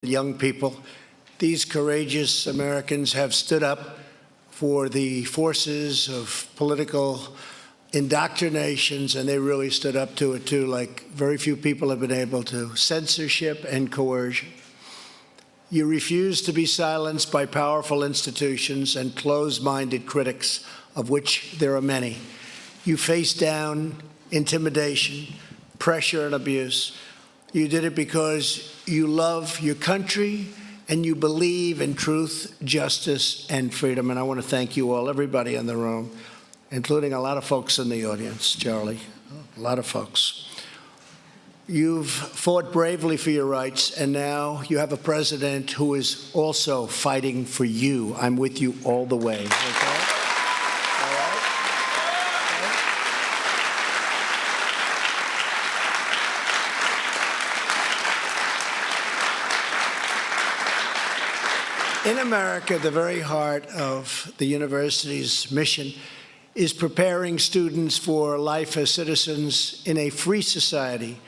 young people. These courageous Americans have stood up for the forces of political indoctrinations, and they really stood up to it too, like very few people have been able to. Censorship and coercion. You refuse to be silenced by powerful institutions and closed-minded critics, of which there are many. You face down intimidation, pressure, and abuse. You did it because you love your country and you believe in truth, justice, and freedom. And I want to thank you all, everybody in the room, including a lot of folks in the audience, Charlie, a lot of folks. You've fought bravely for your rights, and now you have a president who is also fighting for you. I'm with you all the way. Okay? In America, the very heart of the university's mission is preparing students for life as citizens in a free society.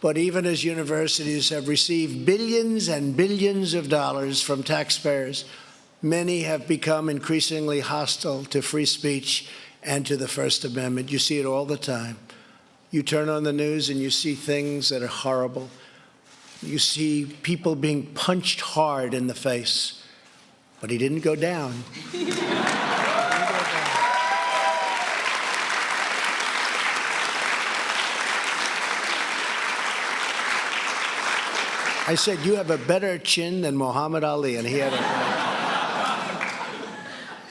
But even as universities have received billions and billions of dollars from taxpayers, many have become increasingly hostile to free speech and to the First Amendment. You see it all the time. You turn on the news and you see things that are horrible. You see people being punched hard in the face. But he didn't go down. I said, you have a better chin than Muhammad Ali, and he had a...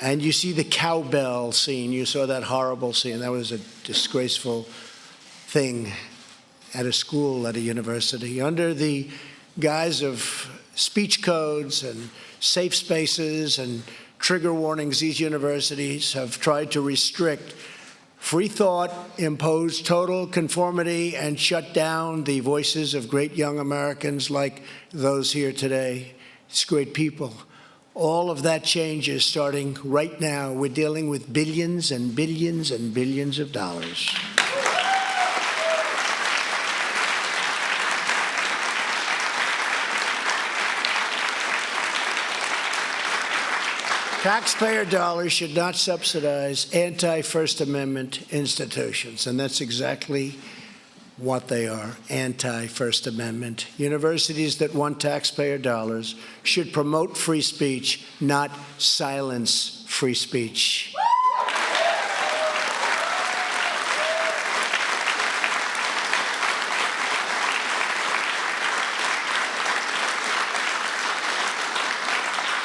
And you see the cowbell scene. You saw that horrible scene. That was a disgraceful thing at a school, at a university. Under the guise of speech codes and safe spaces and trigger warnings, these universities have tried to restrict free thought, impose total conformity, and shut down the voices of great young Americans like those here today. It's great people. All of that change is starting right now. We're dealing with billions and billions and billions of dollars. Taxpayer dollars should not subsidize anti-First Amendment institutions, and that's exactly what they are, anti-First Amendment. Universities that want taxpayer dollars should promote free speech, not silence free speech.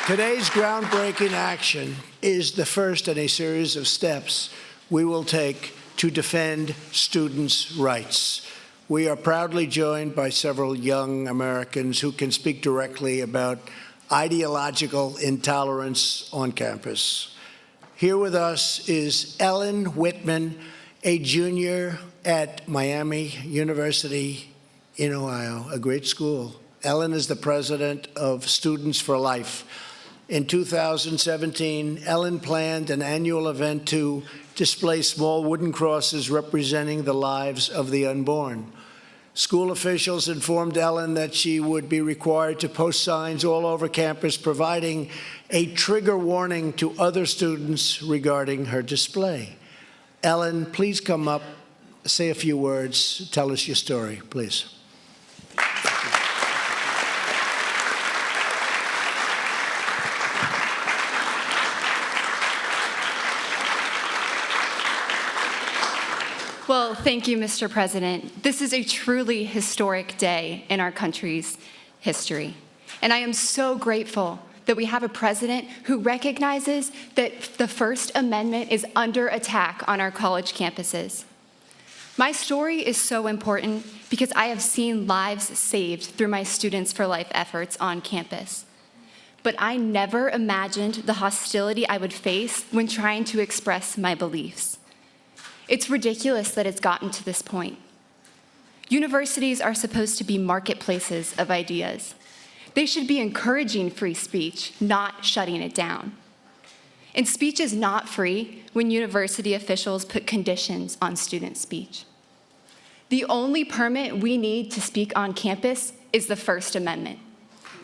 Today's groundbreaking action is the first in a series of steps we will take to defend students' rights. We are proudly joined by several young Americans who can speak directly about ideological intolerance on campus. Here with us is Ellen Whitman, a junior at Miami University in Ohio, a great school. Ellen is the president of Students for Life. In 2017, Ellen planned an annual event to display small wooden crosses representing the lives of the unborn. School officials informed Ellen that she would be required to post signs all over campus providing a trigger warning to other students regarding her display. Ellen, please come up, say a few words, tell us your story, please. Well, thank you, Mr. President. This is a truly historic day in our country's history. And I am so grateful that we have a president who recognizes that the First Amendment is under attack on our college campuses. My story is so important because I have seen lives saved through my Students for Life efforts on campus. But I never imagined the hostility I would face when trying to express my beliefs. It's ridiculous that it's gotten to this point. Universities are supposed to be marketplaces of ideas. They should be encouraging free speech, not shutting it down. And speech is not free when university officials put conditions on student speech. The only permit we need to speak on campus is the First Amendment.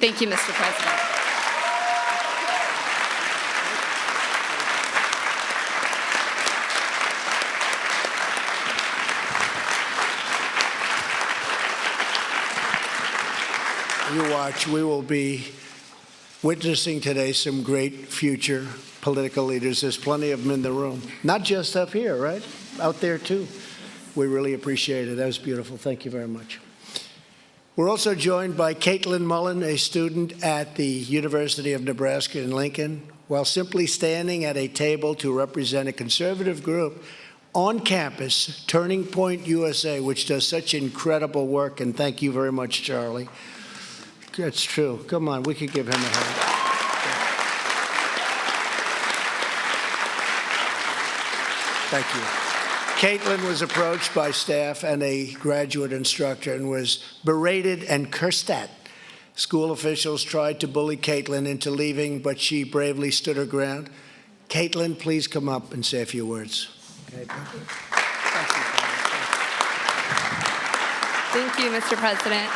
Thank you, Mr. President. You watch, we will be witnessing today some great future political leaders. There's plenty of them in the room, not just up here, right? Out there too. We really appreciate it. That was beautiful. Thank you very much. We're also joined by Caitlin Mullen, a student at the University of Nebraska in Lincoln. While simply standing at a table to represent a conservative group on campus, Turning Point USA, which does such incredible work, and thank you very much, Charlie. That's true. Come on, we could give him a hand. Thank you. Caitlin was approached by staff and a graduate instructor and was berated and cursed at. School officials tried to bully Caitlin into leaving, but she bravely stood her ground. Caitlin, please come up and say a few words. Thank you, Mr. President.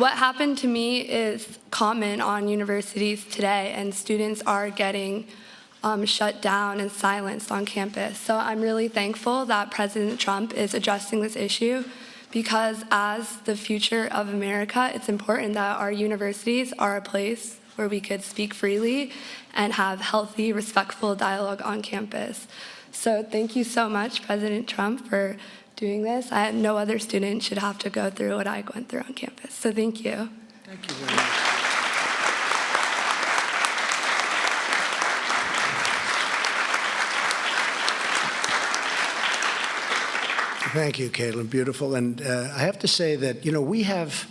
What happened to me is common on universities today, and students are getting shut down and silenced on campus. So I'm really thankful that President Trump is addressing this issue, because as the future of America, it's important that our universities are a place where we could speak freely and have healthy, respectful dialogue on campus. So thank you so much, President Trump, for doing this. No other student should have to go through what I went through on campus. So thank you. Thank you very much. Thank you, Caitlin. Beautiful. And I have to say that, you know, we have,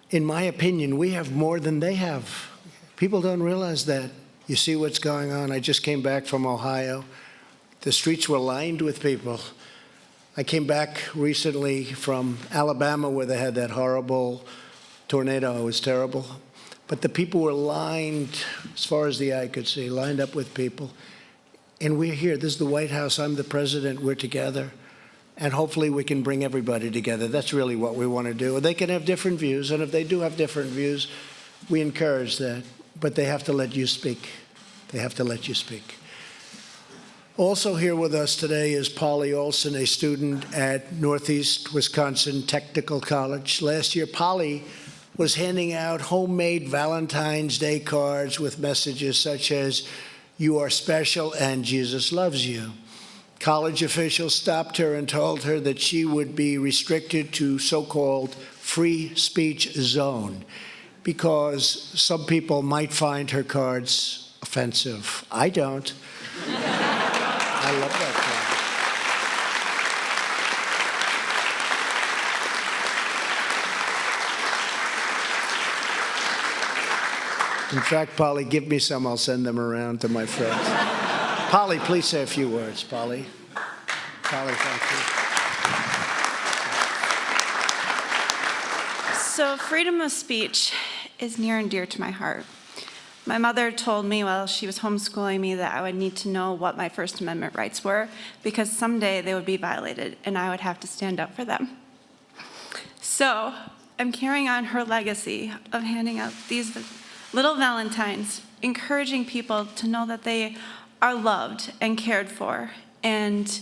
in my opinion, we have more than they have. People don't realize that. You see what's going on. I just came back from Ohio. The streets were lined with people. I came back recently from Alabama, where they had that horrible tornado. It was terrible. But the people were lined, as far as the eye could see, lined up with people. And we're here. This is the White House. I'm the president. We're together. And hopefully we can bring everybody together. That's really what we want to do. They can have different views, and if they do have different views, we encourage that. But they have to let you speak. They have to let you speak. Also here with us today is Polly Olson, a student at Northeast Wisconsin Technical College. Last year, Polly was handing out homemade Valentine's Day cards with messages such as, "You are special and Jesus loves you." College officials stopped her and told her that she would be restricted to so-called free speech zone because some people might find her cards offensive. I don't. I love that card. In fact, Polly, give me some. I'll send them around to my friends. Polly, please say a few words. Polly. Polly, thank you. So freedom of speech is near and dear to my heart. My mother told me while she was homeschooling me that I would need to know what my First Amendment rights were, because someday they would be violated and I would have to stand up for them. So I'm carrying on her legacy of handing out these little Valentines, encouraging people to know that they are loved and cared for. And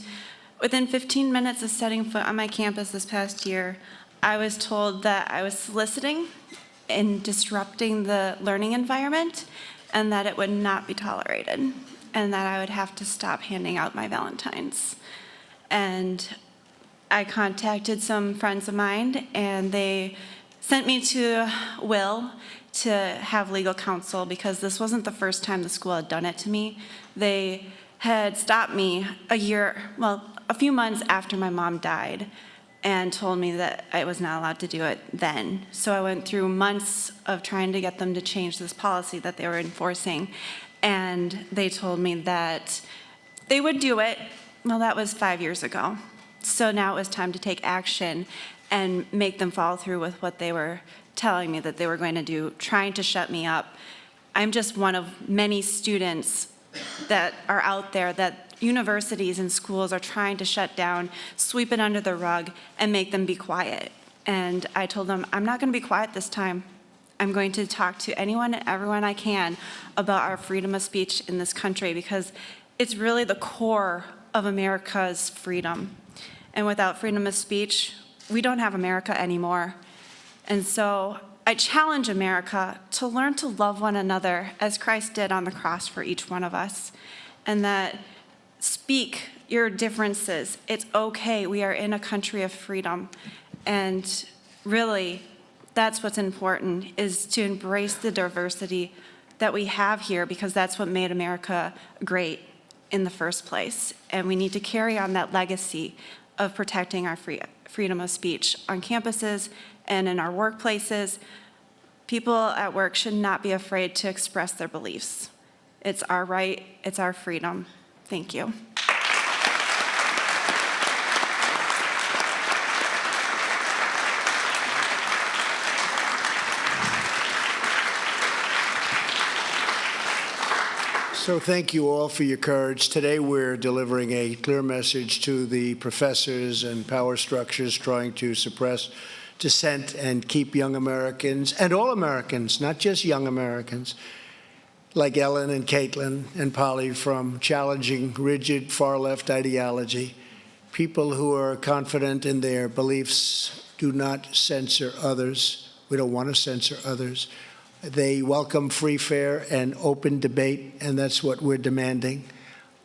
within 15 minutes of setting foot on my campus this past year, I was told that I was soliciting and disrupting the learning environment, and that it would not be tolerated, and that I would have to stop handing out my Valentines. And I contacted some friends of mine, and they sent me to Will to have legal counsel, because this wasn't the first time the school had done it to me. They had stopped me a few months after my mom died, and told me that I was not allowed to do it then. So I went through months of trying to get them to change this policy that they were enforcing, and they told me that they would do it. Well, that was 5 years ago. So now it was time to take action and make them follow through with what they were telling me that they were going to do, trying to shut me up. I'm just one of many students that are out there that universities and schools are trying to shut down, sweep it under the rug, and make them be quiet. And I told them, I'm not going to be quiet this time. I'm going to talk to anyone and everyone I can about our freedom of speech in this country, because it's really the core of America's freedom. And without freedom of speech, we don't have America anymore. And so I challenge America to learn to love one another as Christ did on the cross for each one of us. And that speak your differences. It's okay. We are in a country of freedom. And really, that's what's important, is to embrace the diversity that we have here, because that's what made America great in the first place. And we need to carry on that legacy of protecting our freedom of speech on campuses and in our workplaces. People at work should not be afraid to express their beliefs. It's our right, it's our freedom. Thank you. So thank you all for your courage. Today we're delivering a clear message to the professors and power structures trying to suppress dissent and keep young Americans, and all Americans, not just young Americans, like Ellen and Caitlin and Polly, from challenging rigid far-left ideology. People who are confident in their beliefs do not censor others. We don't want to censor others. They welcome free, fair, and open debate, and that's what we're demanding.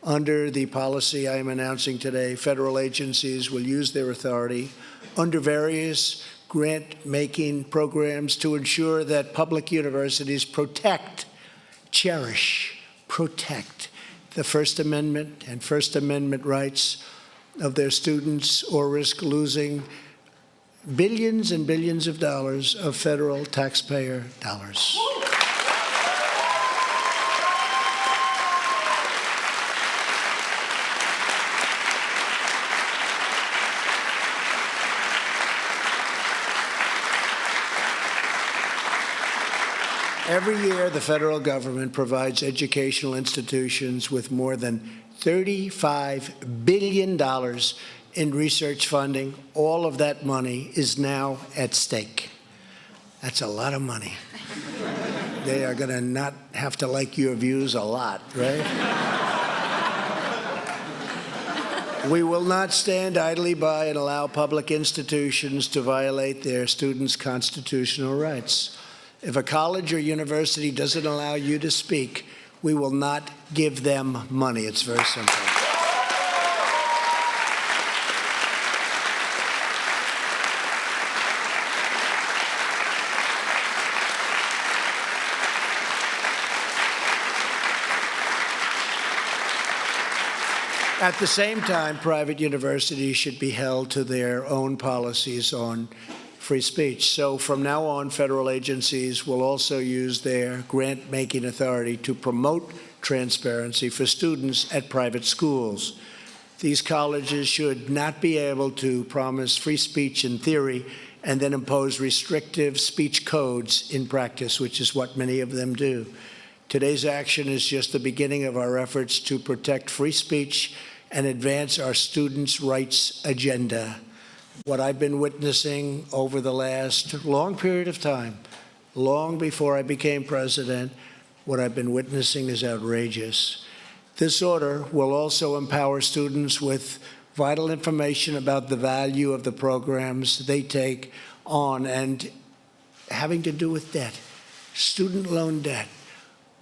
Under the policy I am announcing today, federal agencies will use their authority under various grant-making programs to ensure that public universities cherish the First Amendment and First Amendment rights of their students, or risk losing billions and billions of dollars of federal taxpayer dollars. Every year, the federal government provides educational institutions with more than $35 billion in research funding. All of that money is now at stake. That's a lot of money. They are going to not have to like your views a lot, right? We will not stand idly by and allow public institutions to violate their students' constitutional rights. If a college or university doesn't allow you to speak, we will not give them money. It's very simple. At the same time, private universities should be held to their own policies on free speech. So from now on, federal agencies will also use their grant-making authority to promote transparency for students at private schools. These colleges should not be able to promise free speech in theory and then impose restrictive speech codes in practice, which is what many of them do. Today's action is just the beginning of our efforts to protect free speech and advance our students' rights agenda. What I've been witnessing over the last long period of time, long before I became president, what I've been witnessing is outrageous. This order will also empower students with vital information about the value of the programs they take on and having to do with debt, student loan debt.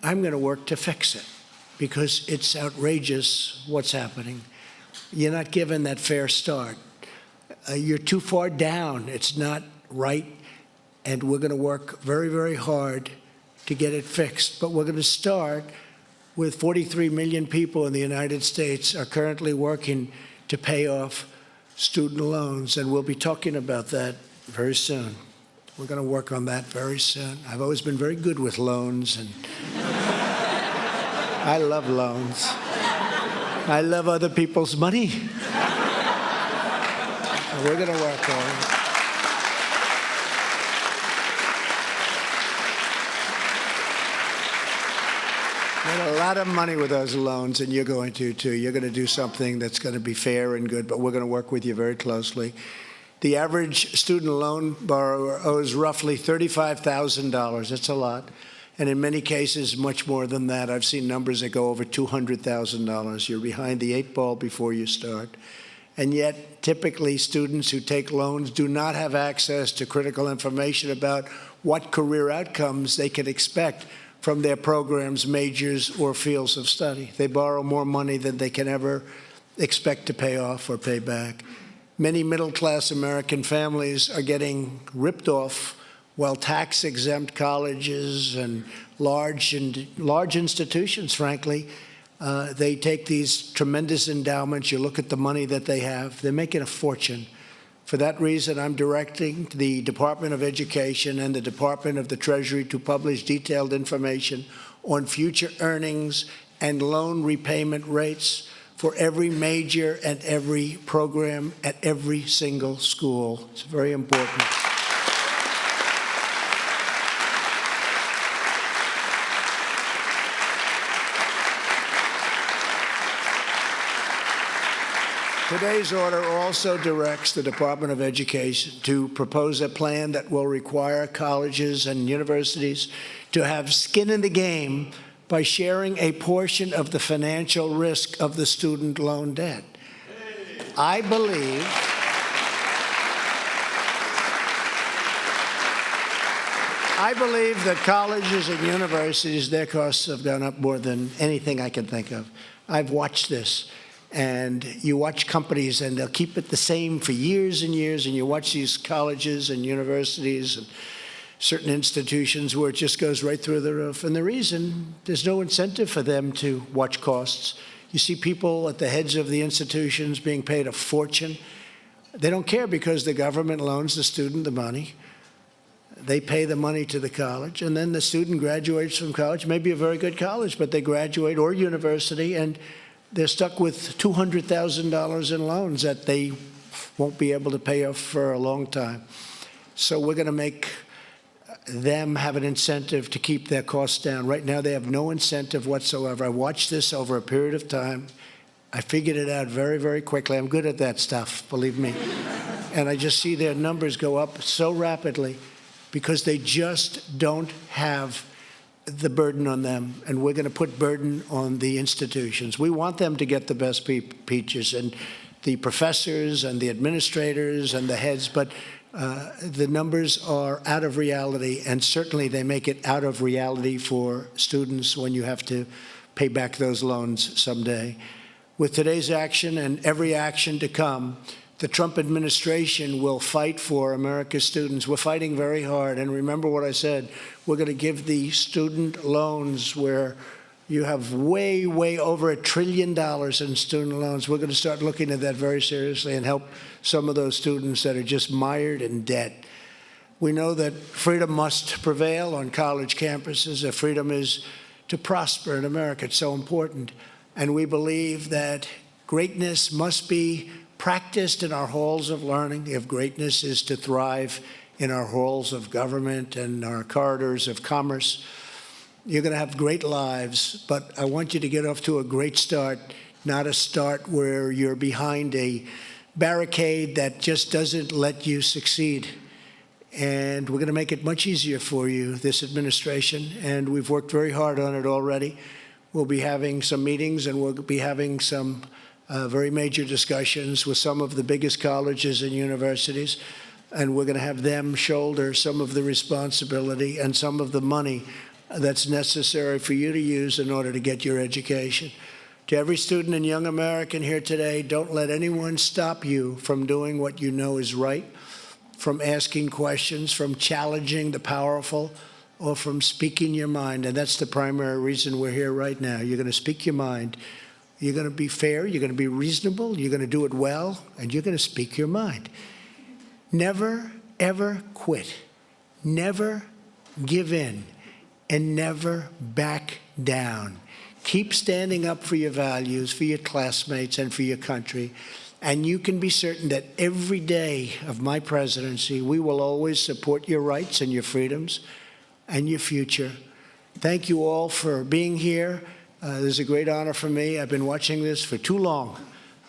I'm going to work to fix it because it's outrageous what's happening. You're not given that fair start. You're too far down. It's not right, and we're going to work very, very hard to get it fixed. But we're going to start with 43 million people in the United States are currently working to pay off student loans, and we'll be talking about that very soon. We're going to work on that very soon. I've always been very good with loans, and I love loans. I love other people's money. We're going to work on it. Made a lot of money with those loans, and you're going to, too. You're going to do something that's going to be fair and good, but we're going to work with you very closely. The average student loan borrower owes roughly $35,000. That's a lot. And in many cases, much more than that. I've seen numbers that go over $200,000. You're behind the 8 ball before you start. And yet, typically, students who take loans do not have access to critical information about what career outcomes they can expect from their programs, majors, or fields of study. They borrow more money than they can ever expect to pay off or pay back. Many middle-class American families are getting ripped off, while tax-exempt colleges and large institutions, frankly, they take these tremendous endowments. You look at the money that they have, they're making a fortune. For that reason, I'm directing the Department of Education and the Department of the Treasury to publish detailed information on future earnings and loan repayment rates for every major and every program at every single school. It's very important. Today's order also directs the Department of Education to propose a plan that will require colleges and universities to have skin in the game by sharing a portion of the financial risk of the student loan debt. I believe that colleges and universities, their costs have gone up more than anything I can think of. I've watched this. And you watch companies, and they'll keep it the same for years and years, and you watch these colleges and universities and certain institutions where it just goes right through the roof. And the reason, there's no incentive for them to watch costs. You see people at the heads of the institutions being paid a fortune. They don't care because the government loans the student the money. They pay the money to the college, and then the student graduates from college, maybe a very good college, but they graduate, or university, and they're stuck with $200,000 in loans that they won't be able to pay off for a long time. So we're going to make them have an incentive to keep their costs down. Right now, they have no incentive whatsoever. I watched this over a period of time. I figured it out very, very quickly. I'm good at that stuff, believe me. And I just see their numbers go up so rapidly because they just don't have the burden on them, and we're going to put burden on the institutions. We want them to get the best peaches, and the professors and the administrators and the heads, but the numbers are out of reality, and certainly they make it out of reality for students when you have to pay back those loans someday. With today's action and every action to come, the Trump administration will fight for America's students. We're fighting very hard. And remember what I said, we're going to give the student loans where you have way, way over $1 trillion in student loans. We're going to start looking at that very seriously and help some of those students that are just mired in debt. We know that freedom must prevail on college campuses. That freedom is to prosper in America. It's so important. And we believe that greatness must be practiced in our halls of learning. If greatness is to thrive in our halls of government and our corridors of commerce, you're going to have great lives, but I want you to get off to a great start, not a start where you're behind a barricade that just doesn't let you succeed. And we're going to make it much easier for you, this administration, and we've worked very hard on it already. We'll be having some meetings, and we'll be having some very major discussions with some of the biggest colleges and universities, and we're going to have them shoulder some of the responsibility and some of the money that's necessary for you to use in order to get your education. To every student and young American here today, don't let anyone stop you from doing what you know is right, from asking questions, from challenging the powerful, or from speaking your mind. And that's the primary reason we're here right now. You're going to speak your mind. You're going to be fair, you're going to be reasonable, you're going to do it well, and you're going to speak your mind. Never, ever quit. Never give in, and never back down. Keep standing up for your values, for your classmates, and for your country. And you can be certain that every day of my presidency, we will always support your rights and your freedoms and your future. Thank you all for being here. This is a great honor for me. I've been watching this for too long.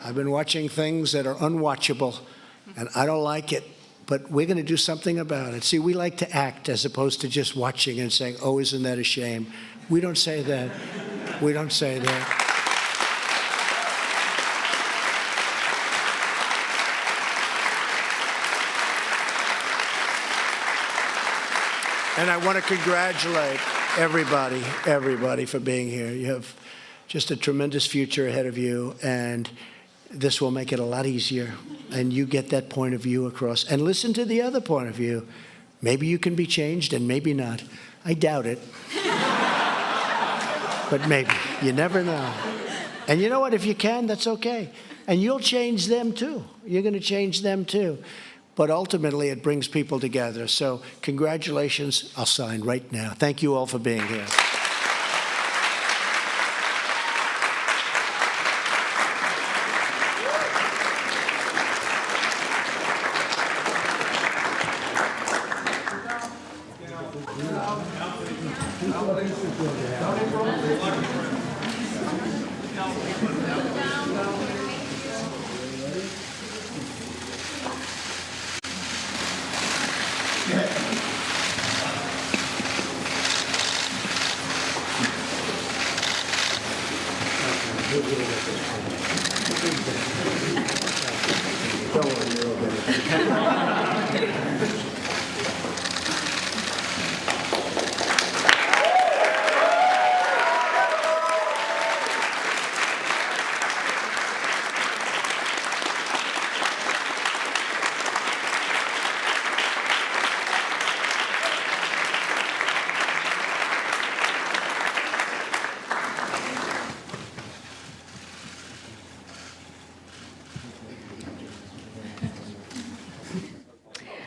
I've been watching things that are unwatchable. And I don't like it, but we're going to do something about it. See, we like to act as opposed to just watching and saying, oh, isn't that a shame? We don't say that. We don't say that. And I want to congratulate everybody for being here. You have just a tremendous future ahead of you, and this will make it a lot easier. And you get that point of view across. And listen to the other point of view. Maybe you can be changed and maybe not. I doubt it. But maybe. You never know. And you know what? If you can, that's okay. And you'll change them too. You're going to change them too. But ultimately, it brings people together. So congratulations. I'll sign right now. Thank you all for being here.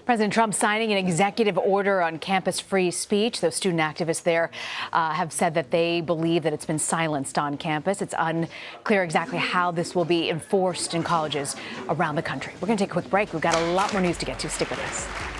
President Trump signing an executive order on campus free speech. Those student activists there have said that they believe that it's been silenced on campus. It's unclear exactly how this will be enforced in colleges around the country. We're going to take a quick break. We've got a lot more news to get to. Stick with us.